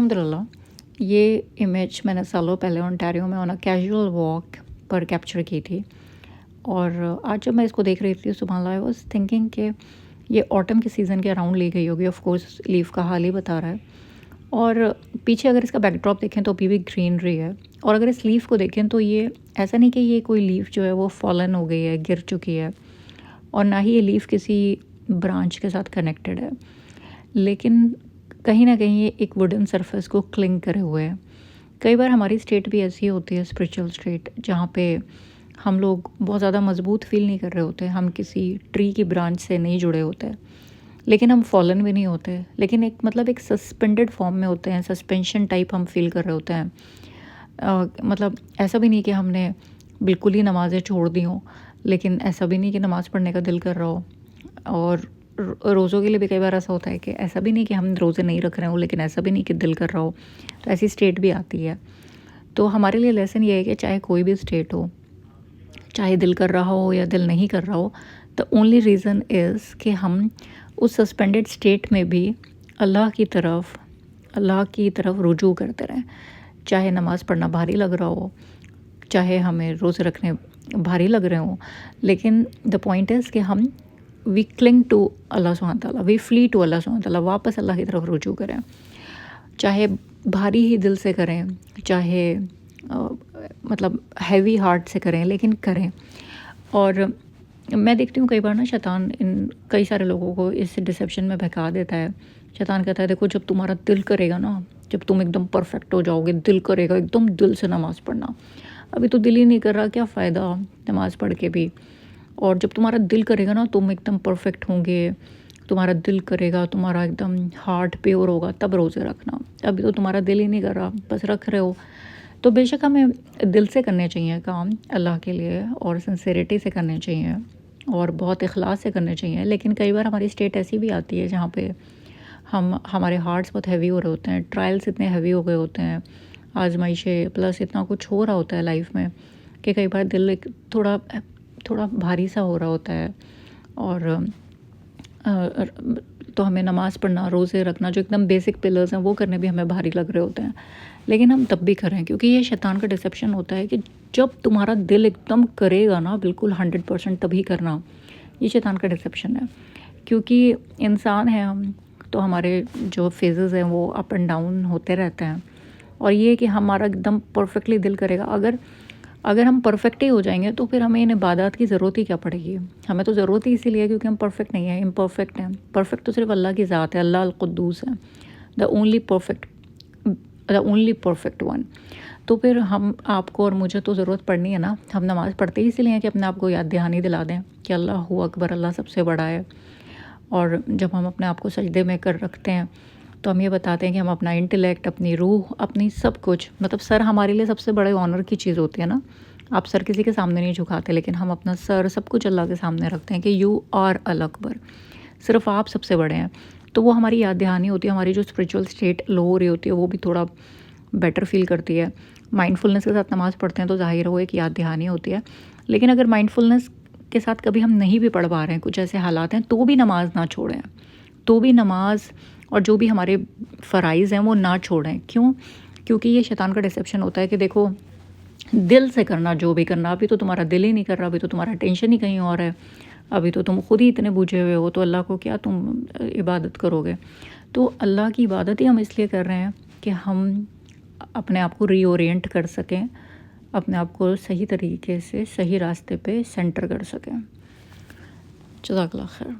अल्हम्दुलिल्लाह ये इमेज मैंने सालों पहले ओंटारियो में ऑन अ कैजुअल वॉक पर कैप्चर की थी। और आज जब मैं इसको देख रही थी सुबह अल्लाह, आई वाज़ थिंकिंग कि ये ऑटम के सीज़न के अराउंड ली गई होगी। ऑफ कोर्स लीफ का हाल ही बता रहा है। और पीछे अगर इसका बैकड्रॉप देखें तो अभी भी ग्रीनरी है। और अगर इस लीफ को देखें तो ये ऐसा नहीं कि ये कोई लीफ जो है वो फॉलन हो गई है, गिर चुकी है, और ना ही ये लीफ किसी ब्रांच के साथ कनेक्टेड है, लेकिन कहीं ना कहीं ये एक वुडन सरफेस को क्लिंग करे हुए है। कई बार हमारी स्टेट भी ऐसी होती है, स्पिरिचुअल स्टेट, जहाँ पे हम लोग बहुत ज़्यादा मजबूत फील नहीं कर रहे होते, हम किसी ट्री की ब्रांच से नहीं जुड़े होते, लेकिन हम फॉलन भी नहीं होते, लेकिन एक मतलब एक सस्पेंडेड फॉर्म में होते हैं, सस्पेंशन टाइप हम फील कर रहे होते हैं। मतलब ऐसा भी नहीं कि हमने बिल्कुल ही नमाज़ें छोड़ दी हों, लेकिन ऐसा भी नहीं कि नमाज़ पढ़ने का दिल कर रहा हो। और रोज़ों के लिए भी कई बार ऐसा होता है कि ऐसा भी नहीं कि हम रोज़े नहीं रख रहे हो, लेकिन ऐसा भी नहीं कि दिल कर रहा हो। तो ऐसी स्टेट भी आती है। तो हमारे लिए लेसन ये है कि चाहे कोई भी स्टेट हो, चाहे दिल कर रहा हो या दिल नहीं कर रहा हो, द ओनली रीज़न इज़ कि हम उस सस्पेंडेड स्टेट में भी अल्लाह की तरफ रुजू करते रहें। चाहे नमाज़ पढ़ना भारी लग रहा हो, चाहे हमें रोज़े रखने भारी लग रहे हों, लेकिन द पॉइंट इज़ कि हम we cling to Allah Subhan तआला, we flee to Allah Subhan तआला, वापस अल्लाह की तरफ रुजू करें। चाहे भारी ही दिल से करें, चाहे मतलब हैवी हार्ट से करें, लेकिन करें। और मैं देखती हूँ कई बार ना शैतान इन कई सारे लोगों को इस डिसेप्शन में बहका देता है। शैतान कहता है देखो, जब तुम्हारा दिल करेगा ना, जब तुम एकदम परफेक्ट हो जाओगे, दिल करेगा एकदम दिल से नमाज़ पढ़ना। अभी तो दिल ही नहीं कर रहा, क्या फ़ायदा नमाज़ पढ़ के भी। और जब तुम्हारा दिल करेगा ना, तुम एकदम परफेक्ट होंगे, तुम्हारा दिल करेगा, तुम्हारा एकदम हार्ट प्योर होगा, तब रोज़े रखना। अभी तो तुम्हारा दिल ही नहीं कर रहा, बस रख रहे हो। तो बेशक हमें दिल से करने चाहिए काम अल्लाह के लिए, और सिंसेरिटी से करने चाहिए, और बहुत इखलास से करने चाहिए। लेकिन कई बार हमारी स्टेट ऐसी भी आती है जहाँ पे हमारे हार्ट्स बहुत हैवी हो रहे होते हैं, ट्रायल्स इतने हैवी हो गए होते हैं, आजमाइशें प्लस इतना कुछ हो रहा होता है लाइफ में कि कई बार दिल एक थोड़ा भारी सा हो रहा होता है। और तो हमें नमाज़ पढ़ना, रोज़े रखना, जो एकदम बेसिक पिलर्स हैं, वो करने भी हमें भारी लग रहे होते हैं, लेकिन हम तब भी करें, क्योंकि ये शैतान का डिसेप्शन होता है कि जब तुम्हारा दिल एकदम करेगा ना बिल्कुल 100%, तभी करना। ये शैतान का डिसेप्शन है, क्योंकि इंसान हैं हम, तो हमारे जो फेजेस हैं वो अप एंड डाउन होते रहते हैं। और ये कि हमारा एकदम परफेक्टली दिल करेगा, अगर हम परफेक्ट ही हो जाएंगे तो फिर हमें इन इबादत की ज़रूरत ही क्या पड़ेगी। हमें तो ज़रूरत ही इसीलिए क्योंकि हम परफेक्ट नहीं हैं, इम्परफेक्ट हैं। परफेक्ट तो सिर्फ अल्लाह की ज़ात है, अल्लाह अल कुद्दूस है, द ओनली परफेक्ट वन। तो फिर हम आपको और मुझे तो ज़रूरत पड़नी है ना। हम नमाज़ पढ़ते ही इसीलिए कि अपने आप को याद दहानी दिला दें कि अल्लाहू अकबर, अल्लाह सबसे बड़ा है। और जब हम अपने आप को सजदे में कर रखते हैं तो हम ये बताते हैं कि हम अपना इंटेलेक्ट, अपनी रूह, अपनी सब कुछ, मतलब सर हमारे लिए सबसे बड़े ऑनर की चीज़ होती है ना। आप सर किसी के सामने नहीं झुकाते, लेकिन हम अपना सर सब कुछ अल्लाह के सामने रखते हैं कि यू आर अल अकबर, सिर्फ आप सबसे बड़े हैं। तो वो हमारी याद दहानी होती है, हमारी जो स्पिरिचुअल स्टेट लो हो रही होती है वो भी थोड़ा बेटर फील करती है। माइंडफुलनेस के साथ नमाज़ पढ़ते हैं तो ज़ाहिर हो एक याद दहानी होती है। लेकिन अगर माइंडफुलनेस के साथ कभी हम नहीं भी पढ़ पा रहे हैं, कुछ ऐसे हालात हैं, तो भी नमाज ना छोड़ें, तो भी नमाज और जो भी हमारे फ़राइज़ हैं वो ना छोड़ें। क्यों? क्योंकि ये शैतान का डिसेप्शन होता है कि देखो, दिल से करना जो भी करना, अभी तो तुम्हारा दिल ही नहीं कर रहा, अभी तो तुम्हारा टेंशन ही कहीं और है, अभी तो तुम खुद ही इतने बूझे हुए हो, तो अल्लाह को क्या तुम इबादत करोगे। तो अल्लाह की इबादत ही हम इसलिए कर रहे हैं कि हम अपने आप को रीओरिएंट कर सकें, अपने आप को सही तरीके से सही रास्ते पे सेंटर कर सकें। जज़ाकल्लाह खैर।